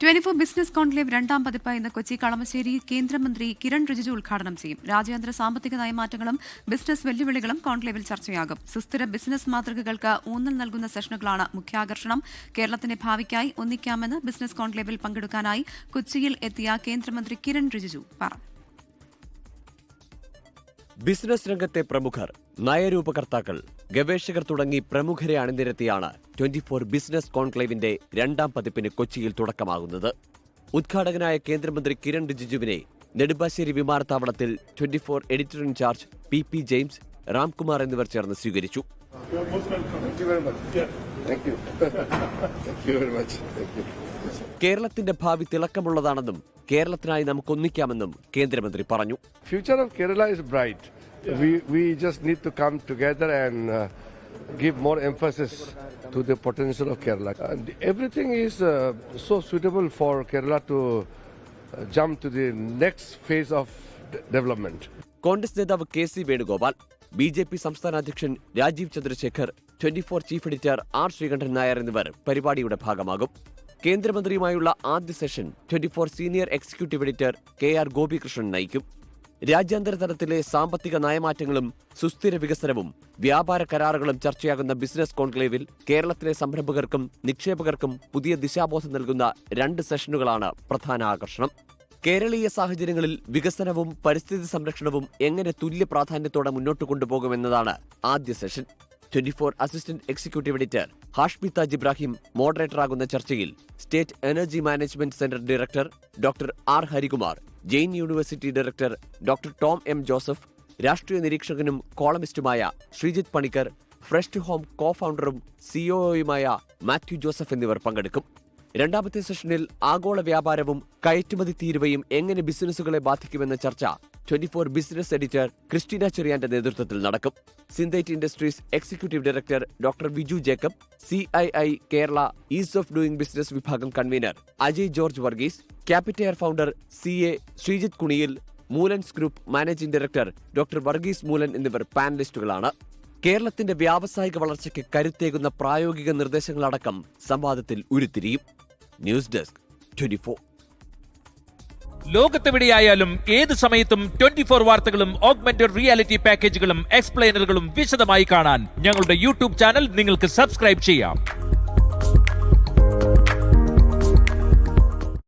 24 business conclave രണ്ടാം പതിപ്പ് ഇന്ന് കൊച്ചി കളമശ്ശേരി കേന്ദ്രമന്ത്രി കിരൺ റിജിജു ഉദ്ഘാടനം ചെയ്യും. രാജ്യാന്തര സാമ്പത്തിക നയമാറ്റങ്ങളും ബിസിനസ് വെല്ലുവിളികളും കോൺക്ലേവിൽ ചർച്ചയാകും. സുസ്ഥിര ബിസിനസ് മാതൃകകൾക്ക് ഊന്നൽ നൽകുന്ന സെഷനുകളാണ് മുഖ്യാകർഷണം. കേരളത്തിന്റെ ഭാവിക്കായി ഒന്നിക്കാമെന്ന് ബിസിനസ് കോൺക്ലേവിൽ പങ്കെടുക്കാനായി കൊച്ചിയിൽ എത്തിയ കേന്ദ്രമന്ത്രി കിരൺ റിജിജു പറഞ്ഞു. ബിസിനസ് രംഗത്തെ പ്രമുഖർ, നയരൂപകർത്താക്കൾ, ഗവേഷകർ തുടങ്ങി പ്രമുഖരെ അണിനിരത്തിയാണ് 24 ബിസിനസ് കോൺക്ലേവിന്റെ രണ്ടാം പതിപ്പിന് കൊച്ചിയിൽ തുടക്കമാകുന്നത്. ഉദ്ഘാടകനായ കേന്ദ്രമന്ത്രി കിരൺ റിജിജുവിനെ നെടുമ്പാശ്ശേരി വിമാനത്താവളത്തിൽ 24 editor in charge P James, Ramkumar എന്നിവർ ചേർന്ന് സ്വീകരിച്ചു. കേരളത്തിന്റെ ഭാവി തിളക്കമുള്ളതാണെന്നും കേരളത്തിനായി നമുക്കൊന്നിക്കാമെന്നും കേന്ദ്രമന്ത്രി പറഞ്ഞു. Future of Kerala is bright. We just need to come together and give more emphasis to the potential of Kerala. And everything is so suitable for Kerala to jump to the next phase of development. Congress നേതാവ് KC Venugopal, BJP സംസ്ഥാന അധ്യക്ഷൻ Rajeev Chandrasekhar, 24 chief editor R Sreekandan Nair എന്നിവർ പരിപാടിയുടെ ഭാഗമാകും. കേന്ദ്രമന്ത്രിയുമായുള്ള ആദ്യ session 24 senior executive editor KR Gopikrishnan നയിക്കും. രാജ്യാന്തര തലത്തിലെ സാമ്പത്തിക നയമാറ്റങ്ങളും സുസ്ഥിര വികസനവും വ്യാപാര കരാറുകളും ചർച്ചയാകുന്ന ബിസിനസ് കോൺക്ലേവിൽ കേരളത്തിലെ സംരംഭകർക്കും നിക്ഷേപകർക്കും പുതിയ ദിശാബോധം നൽകുന്ന 2 സെഷനുകളാണ് പ്രധാന ആകർഷണം. കേരളീയ സാഹചര്യങ്ങളിൽ വികസനവും പരിസ്ഥിതി സംരക്ഷണവും എങ്ങനെ തുല്യ പ്രാധാന്യത്തോടെ മുന്നോട്ട് കൊണ്ടുപോകുമെന്നതാണ് ആദ്യ session. 24 assistant executive editor Hashmi Taj Ibrahim മോഡറേറ്ററാകുന്ന ചർച്ചയിൽ state energy management centre director doctor R Harikumar, Jain university director doctor Tom M Joseph, രാഷ്ട്രീയ നിരീക്ഷകനും കോളമിസ്റ്റുമായ Sreejith Panicker, fresh to home co ഫൗണ്ടറും COOയുമായ മാത്യു ജോസഫ് എന്നിവർ പങ്കെടുക്കും. രണ്ടാമത്തെ സെഷനിൽ ആഗോള വ്യാപാരവും കയറ്റുമതി തീരുവയും എങ്ങനെ ബിസിനസ്സുകളെ ബാധിക്കുമെന്ന ചർച്ച 24 ബിസിനസ് എഡിറ്റർ ക്രിസ്റ്റീന ചെറിയാന്റെ നേതൃത്വത്തിൽ നടക്കും. Synthite industries executive director doctor Viju Jacob, CII Kerala ease of doing business വിഭാഗം കൺവീനർ അജയ് ജോർജ് വർഗീസ്, ക്യാപിറ്റെയർ founder CA Sreejith Kuniyil, Moolans group managing director doctor Varghese Moolan എന്നിവർ പാനലിസ്റ്റുകളാണ്. കേരളത്തിന്റെ വ്യാവസായിക വളർച്ചയ്ക്ക് കരുത്തേകുന്ന പ്രായോഗിക നിർദ്ദേശങ്ങളടക്കം സംവാദത്തിൽ ഉരുത്തിരിയും. News desk 24. ലോകത്തെവിടെയായാലും ഏത് സമയത്തും 24 വാർത്തകളും ഓഗ്മെന്റഡ് റിയാലിറ്റി പാക്കേജുകളും എക്സ്പ്ലെയിനറുകളും വിശദമായി കാണാൻ ഞങ്ങളുടെ യൂട്യൂബ് ചാനൽ നിങ്ങൾക്ക് സബ്സ്ക്രൈബ് ചെയ്യാം.